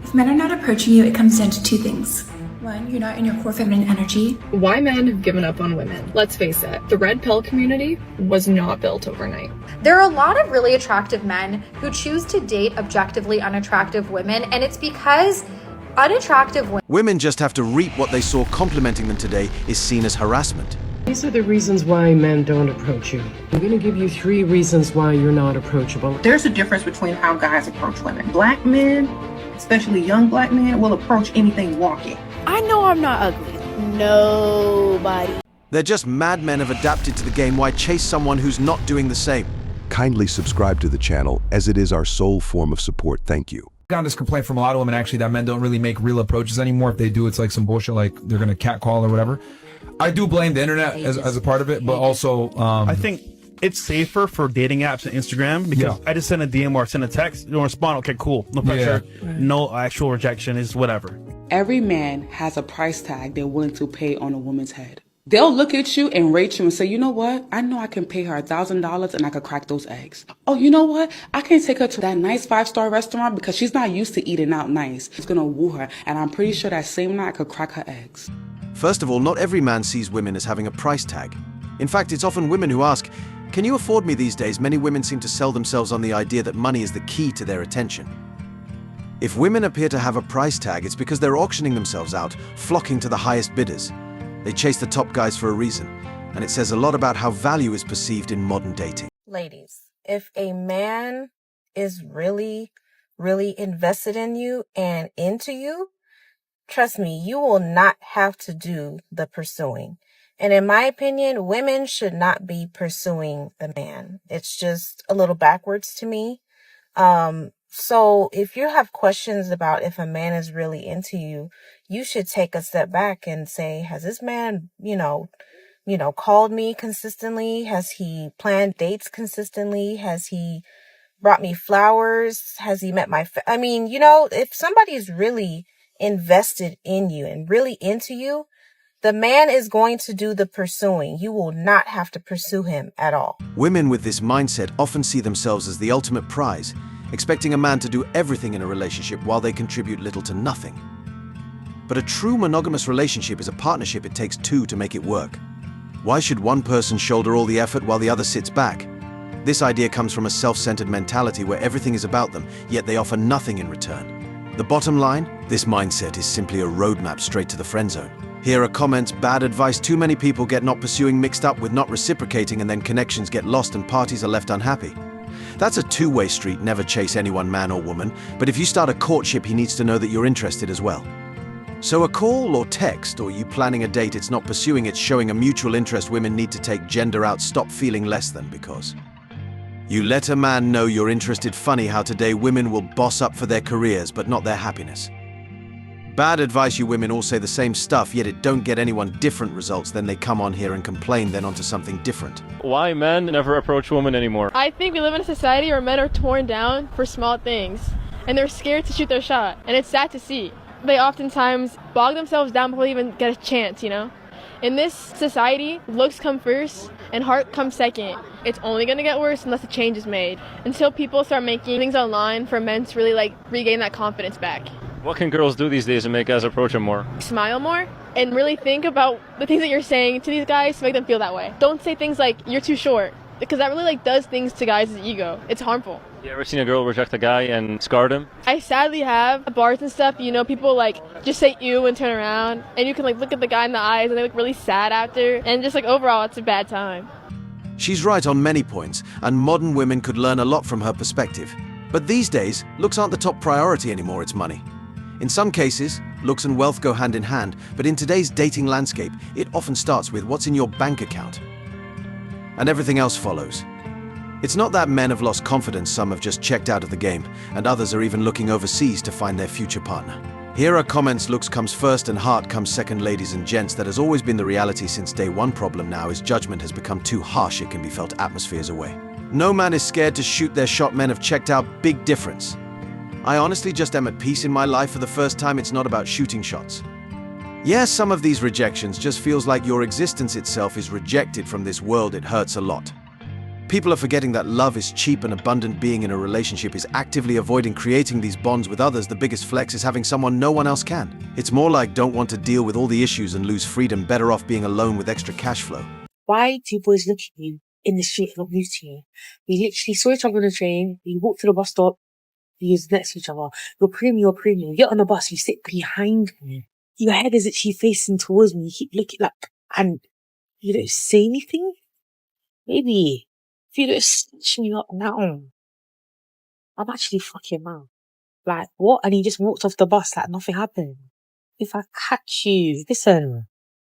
If men are not approaching you, it comes down to two things. One, you're not in your core feminine energy. Why men have given up on women. Let's face it, the red pill community was not built overnight. There are a lot of really attractive men who choose to date objectively unattractive women, and it's because unattractive women just have to reap what they saw. Complimenting them today is seen as harassment. These are the reasons why men don't approach you. I'm going to give you 3 reasons why you're not approachable. There's a difference between how guys approach women. Black men, especially young black men, will approach anything walking. I know I'm not ugly. Nobody. They're just madmen have adapted to the game. Why chase someone who's not doing the same? Kindly subscribe to the channel, as it is our sole form of support. Thank you. Gotten this complaint from a lot of women actually that men don't really make real approaches anymore. If they do, it's like some bullshit, like they're gonna catcall or whatever. I do blame the internet as a part of it, but also I think it's safer for dating apps and Instagram because I just send a DM or send a text, you don't respond, okay, cool, no pressure, no actual rejection, is whatever. Every man has a price tag they're willing to pay on a woman's head. They'll look at you and rate you and say, you know what? I know I can pay her $1,000 and I could crack those eggs. Oh, you know what? I can take her to that nice 5-star restaurant because she's not used to eating out nice. It's gonna woo her, and I'm pretty sure that same night I could crack her eggs. First of all, not every man sees women as having a price tag. In fact, it's often women who ask, can you afford me these days? Many women seem to sell themselves on the idea that money is the key to their attention. If women appear to have a price tag, it's because they're auctioning themselves out, flocking to the highest bidders. They chase the top guys for a reason, and it says a lot about how value is perceived in modern dating. Ladies, if a man is really, really invested in you and into you, trust me, you will not have to do the pursuing. And in my opinion, women should not be pursuing the man. It's just a little backwards to me. So if you have questions about if a man is really into you, you should take a step back and say, has this man, called me consistently? Has he planned dates consistently? Has he brought me flowers? Has he met my, if somebody's really invested in you and really into you, the man is going to do the pursuing. You will not have to pursue him at all. Women with this mindset often see themselves as the ultimate prize, expecting a man to do everything in a relationship while they contribute little to nothing. But a true monogamous relationship is a partnership. It takes 2 to make it work. Why should one person shoulder all the effort while the other sits back? This idea comes from a self-centered mentality where everything is about them, yet they offer nothing in return. The bottom line? This mindset is simply a roadmap straight to the friend zone. Here are comments: bad advice. Too many people get not pursuing mixed up with not reciprocating, and then connections get lost and parties are left unhappy. That's a two-way street. Never chase anyone, man or woman, but if you start a courtship, he needs to know that you're interested as well. So a call or text, or you planning a date, it's not pursuing, it's showing a mutual interest. Women need to take gender out, stop feeling less than because you let a man know you're interested. Funny how today women will boss up for their careers, but not their happiness. Bad advice. You women all say the same stuff, yet it don't get anyone different results. Then they come on here and complain, then onto something different. Why men never approach women anymore? I think we live in a society where men are torn down for small things, and they're scared to shoot their shot, and it's sad to see. They oftentimes bog themselves down before they even get a chance, In this society, looks come first and heart comes second. It's only going to get worse unless a change is made. Until people start making things online for men to really regain that confidence back. What can girls do these days to make guys approach them more? Smile more and really think about the things that you're saying to these guys to make them feel that way. Don't say things like, you're too short, because that really does things to guys' ego. It's harmful. You ever seen a girl reject a guy and scarred him? I sadly have. At bars and stuff, people just say ew and turn around, and you can look at the guy in the eyes and they look really sad after, and just overall it's a bad time. She's right on many points, and modern women could learn a lot from her perspective. But these days, looks aren't the top priority anymore, it's money. In some cases, looks and wealth go hand in hand, but in today's dating landscape, it often starts with what's in your bank account. And everything else follows. It's not that men have lost confidence, some have just checked out of the game, and others are even looking overseas to find their future partner. Here are comments: looks comes first and heart comes second. Ladies and gents, that has always been the reality since day one. Problem now is judgment has become too harsh, it can be felt atmospheres away. No man is scared to shoot their shot, men have checked out, big difference. I honestly just am at peace in my life for the first time. It's not about shooting shots. Yes, some of these rejections just feels like your existence itself is rejected from this world. It hurts a lot. People are forgetting that love is cheap and abundant. Being in a relationship is actively avoiding creating these bonds with others. The biggest flex is having someone no one else can. It's more like don't want to deal with all the issues and lose freedom. Better off being alone with extra cash flow. Why do boys look at you in the street and not move to you? We literally saw each other on the train, we walked to the bus stop, we was next to each other. You're premium. You get on the bus, you sit behind me. Your head is actually facing towards me. You keep looking like, and you don't say anything? Maybe. If you don't snatch me up now, I'm actually fucking mad. Like, what? And he just walked off the bus like nothing happened. If I catch you, listen.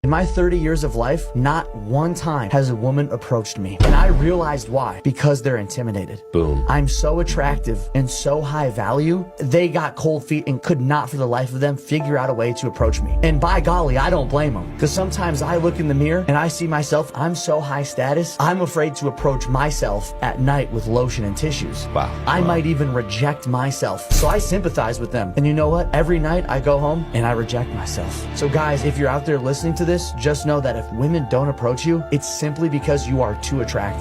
In my 30 years of life, not one time has a woman approached me. And I realized why. Because they're intimidated. Boom. I'm so attractive and so high value, they got cold feet and could not for the life of them figure out a way to approach me. And by golly, I don't blame them. Because sometimes I look in the mirror and I see myself, I'm so high status, I'm afraid to approach myself at night with lotion and tissues. Wow. I might even reject myself. So I sympathize with them. And you know what? Every night I go home and I reject myself. So guys, if you're out there listening to this, just know that if women don't approach you, it's simply because you are too attractive.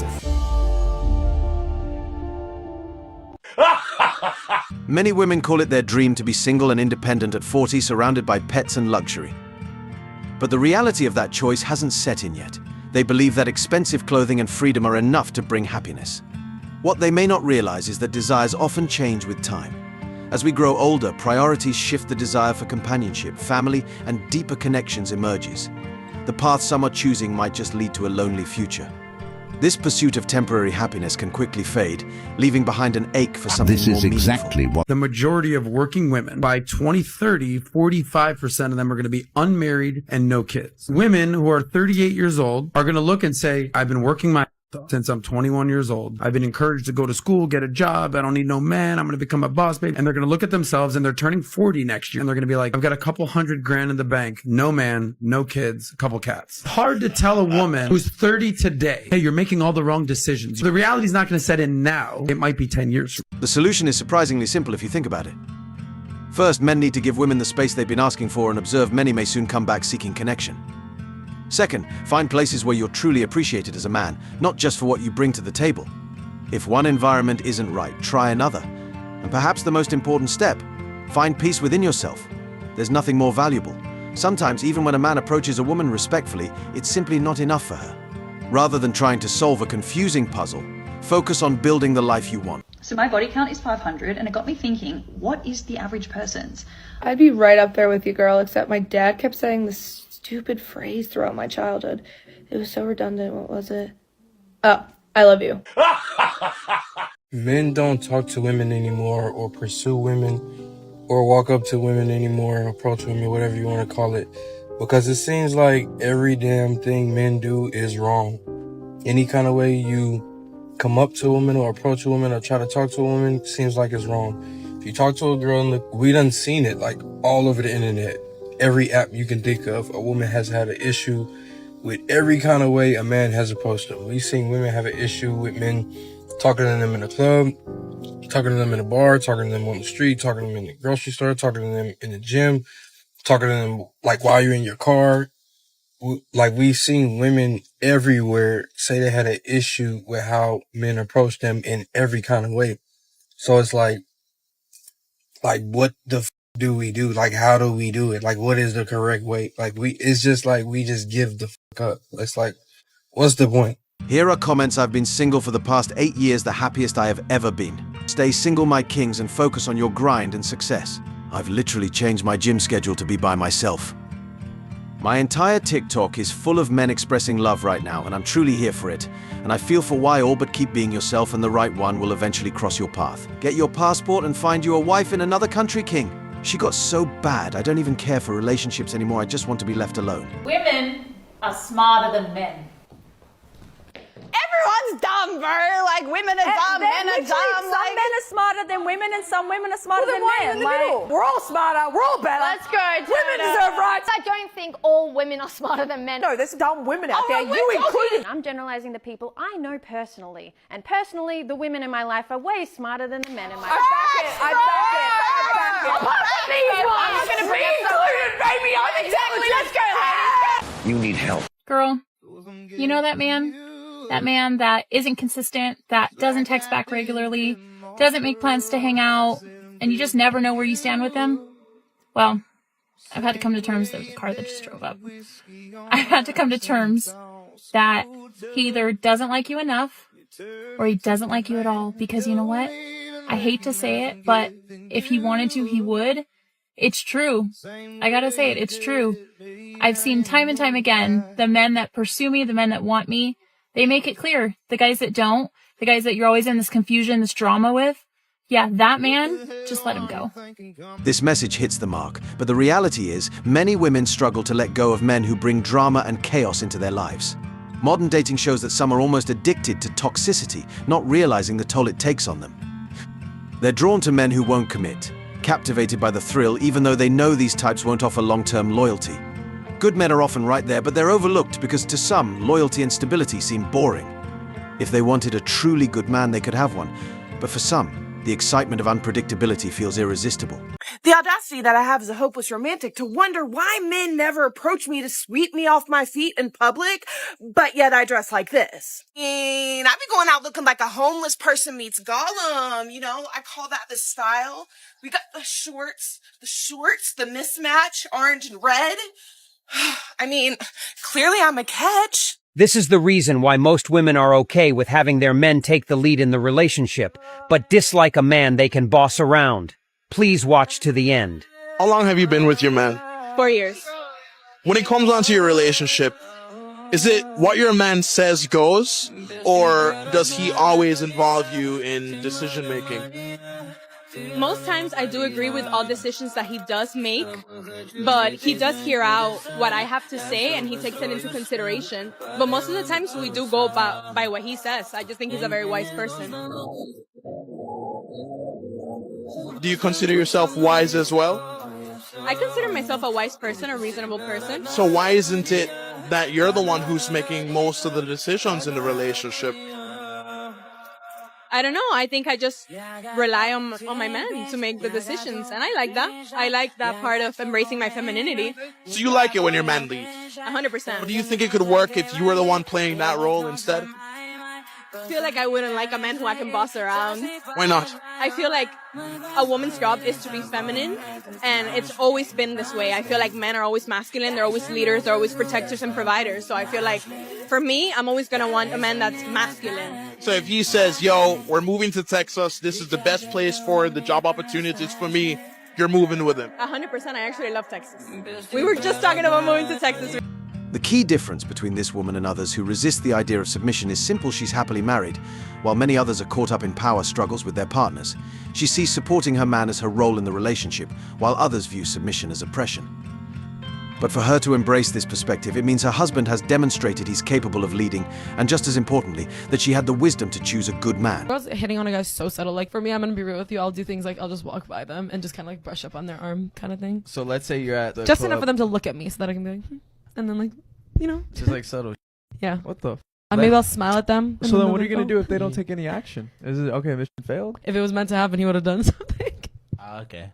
Many women call it their dream to be single and independent at 40, surrounded by pets and luxury. But the reality of that choice hasn't set in yet. They believe that expensive clothing and freedom are enough to bring happiness. What they may not realize is that desires often change with time. As we grow older, priorities shift. The desire for companionship, family, and deeper connections emerges. The path some are choosing might just lead to a lonely future. This pursuit of temporary happiness can quickly fade, leaving behind an ache for something more meaningful. This is exactly what the majority of working women, by 2030, 45% of them are going to be unmarried and no kids. Women who are 38 years old are going to look and say, I've been working my since I'm 21 years old. I've been encouraged to go to school, get a job. I don't need no man. I'm going to become a boss babe. And they're going to look at themselves and they're turning 40 next year. And they're going to be like, I've got a couple $100,000 in the bank. No man, no kids, a couple cats. Hard to tell a woman who's 30 today, hey, you're making all the wrong decisions. The reality is not going to set in now. It might be 10 years from now. The solution is surprisingly simple if you think about it. First, men need to give women the space they've been asking for and observe many may soon come back seeking connection. Second, find places where you're truly appreciated as a man, not just for what you bring to the table. If one environment isn't right, try another. And perhaps the most important step, find peace within yourself. There's nothing more valuable. Sometimes, even when a man approaches a woman respectfully, it's simply not enough for her. Rather than trying to solve a confusing puzzle, focus on building the life you want. So my body count is 500, and it got me thinking, what is the average person's? I'd be right up there with you, girl, except my dad kept saying this stupid phrase throughout my childhood. It was so redundant. What was it? Oh, I love you. Men don't talk to women anymore or pursue women or walk up to women anymore and approach women, whatever you want to call it, because it seems like every damn thing men do is wrong. Any kind of way you come up to a woman or approach a woman or try to talk to a woman seems like it's wrong. If you talk to a girl, we done seen it like all over the internet. Every app you can think of, a woman has had an issue with every kind of way a man has approached them. We've seen women have an issue with men talking to them in the club, talking to them in the bar, talking to them on the street, talking to them in the grocery store, talking to them in the gym, talking to them like while you're in your car. Like, we've seen women everywhere say they had an issue with how men approach them in every kind of way. So it's like what the do we do? Like, how do we do it? Like, what is the correct way? Like, it's just like, we just give the up. It's like, what's the point? Here are comments. I've been single for the past 8 years, the happiest I have ever been. Stay single, my kings, and focus on your grind and success. I've literally changed my gym schedule to be by myself. My entire TikTok is full of men expressing love right now, and I'm truly here for it. And I feel for why all but keep being yourself, and the right one will eventually cross your path. Get your passport and find you a wife in another country, king. She got so bad, I don't even care for relationships anymore. I just want to be left alone. Women are smarter than men. Everyone's dumb, bro. Like, women are dumb, men are dumb. Some men are smarter than women, and some women are smarter than men. We're all smarter. We're all better. Let's go, Women deserve rights. I don't think all women are smarter than men. No, there's dumb women out there. You included. I'm generalizing the people I know personally. And personally, the women in my life are way smarter than the men in my life. I back it. I'm not going to be included, baby. I'm exactly. Let's go, ladies. You need help. Girl, you know that man? That man that isn't consistent, that doesn't text back regularly, doesn't make plans to hang out, and you just never know where you stand with him? Well, I've had to come to terms, there's a car that just drove up. I've had to come to terms that he either doesn't like you enough or he doesn't like you at all, because you know what? I hate to say it, but if he wanted to, he would. It's true. I gotta say it, it's true. I've seen time and time again, the men that pursue me, the men that want me, they make it clear. The guys that don't, the guys that you're always in this confusion, this drama with, yeah, that man, just let him go. This message hits the mark, but the reality is, many women struggle to let go of men who bring drama and chaos into their lives. Modern dating shows that some are almost addicted to toxicity, not realizing the toll it takes on them. They're drawn to men who won't commit, captivated by the thrill even though they know these types won't offer long-term loyalty. Good men are often right there, but they're overlooked because to some, loyalty and stability seem boring. If they wanted a truly good man, they could have one. But for some, the excitement of unpredictability feels irresistible. The audacity that I have as a hopeless romantic to wonder why men never approach me to sweep me off my feet in public, but yet I dress like this. And I've been going out looking like a homeless person meets Gollum, you know, I call that the style. We got the shorts, the mismatch, orange and red. I mean, clearly I'm a catch. This is the reason why most women are okay with having their men take the lead in the relationship, but dislike a man they can boss around. Please watch to the end. How long have you been with your man? 4 years. When it comes onto your relationship, is it what your man says goes, or does he always involve you in decision making? Most times I do agree with all decisions that he does make, but he does hear out what I have to say and he takes it into consideration. But most of the times we do go by what he says. I just think he's a very wise person. Do you consider yourself wise as well? I consider myself a wise person, a reasonable person. So why isn't it that you're the one who's making most of the decisions in the relationship? I don't know. I think I just rely on my man to make the decisions. And I like that. I like that part of embracing my femininity. So you like it when your man leads? 100%. But do you think it could work if you were the one playing that role instead? I feel like I wouldn't like a man who I can boss around. Why not? I feel like a woman's job is to be feminine, and it's always been this way. I feel like men are always masculine, they're always leaders, they're always protectors and providers. So I feel like, for me, I'm always going to want a man that's masculine. So if he says, yo, we're moving to Texas, this is the best place for the job opportunities for me, you're moving with him? 100%. I actually love Texas. We were just talking about moving to Texas. The key difference between this woman and others who resist the idea of submission is simple: she's happily married. While many others are caught up in power struggles with their partners, she sees supporting her man as her role in the relationship, while others view submission as oppression. But for her to embrace this perspective, it means her husband has demonstrated he's capable of leading, and just as importantly, that she had the wisdom to choose a good man. Girls hitting on a guy so subtle. Like for me, I'm gonna be real with you. I'll do things like I'll just walk by them and just kind of like brush up on their arm, kind of thing. So let's say you're at the just club. enough for them to look at me so that I can be like, and then like, you know, just like subtle. Yeah. What the? Maybe I'll smile at them. So then what are you gonna do if they don't take any action? Is it okay? Mission failed. If it was meant to happen, he would have done something. Okay.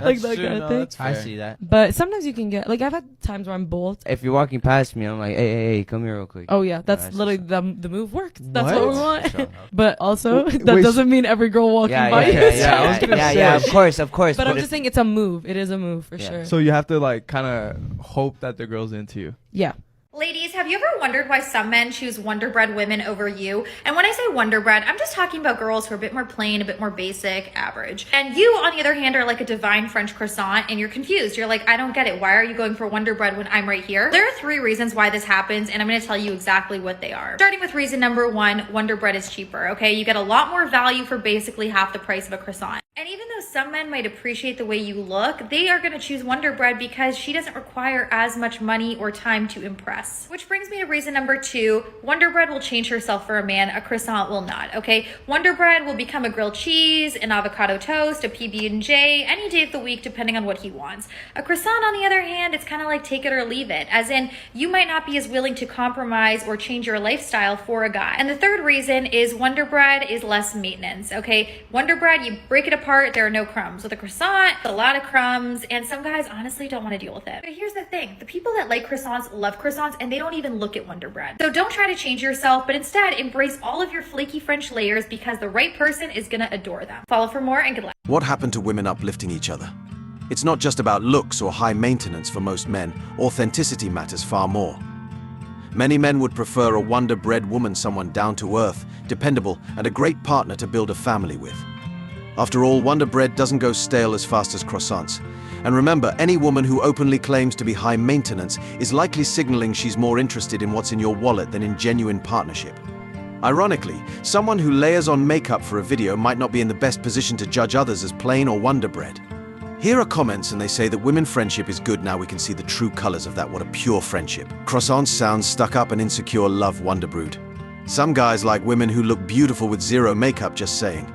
Like that kind of thing. I see that. But sometimes you can get like I've had times where I'm bold. If you're walking past me, I'm like, hey, come here real quick. Oh yeah, that's literally the move works. That's what we want. Sure. But also that doesn't mean every girl walking by you. Yeah, of course. But I'm just saying it's a move. It is a move for sure. So you have to like kind of hope that the girl's into you. Yeah. Ladies, have you ever wondered why some men choose Wonder Bread women over you? And when I say Wonder Bread, I'm just talking about girls who are a bit more plain, a bit more basic, average. And you, on the other hand, are like a divine French croissant and you're confused. You're like, I don't get it. Why are you going for Wonder Bread when I'm right here? There are 3 reasons why this happens, and I'm going to tell you exactly what they are. Starting with reason number 1, Wonder Bread is cheaper, okay? You get a lot more value for basically half the price of a croissant. And even though some men might appreciate the way you look, they are going to choose Wonder Bread because she doesn't require as much money or time to impress. Which brings me to reason number 2. Wonder Bread will change herself for a man. A croissant will not, okay? Wonder Bread will become a grilled cheese, an avocado toast, a PB&J, any day of the week depending on what he wants. A croissant, on the other hand, it's kind of like take it or leave it. As in, you might not be as willing to compromise or change your lifestyle for a guy. And the third reason is Wonder Bread is less maintenance, okay? Wonder Bread, you break it part, there are no crumbs. With a croissant, a lot of crumbs, and some guys honestly don't want to deal with it. But here's the thing, the people that like croissants love croissants, and they don't even look at Wonder Bread. So don't try to change yourself, but instead embrace all of your flaky French layers because the right person is gonna adore them. Follow for more and good luck. What happened to women uplifting each other? It's not just about looks or high maintenance for most men. Authenticity matters far more. Many men would prefer a Wonder Bread woman, someone down to earth, dependable, and a great partner to build a family with. After all, Wonder Bread doesn't go stale as fast as croissants. And remember, any woman who openly claims to be high maintenance is likely signaling she's more interested in what's in your wallet than in genuine partnership. Ironically, someone who layers on makeup for a video might not be in the best position to judge others as plain or Wonder Bread. Here are comments, and they say that women friendship is good. Now we can see the true colors of that. What a pure friendship. Croissants sounds stuck up and insecure. Love Wonder Brood. Some guys like women who look beautiful with zero makeup, just saying.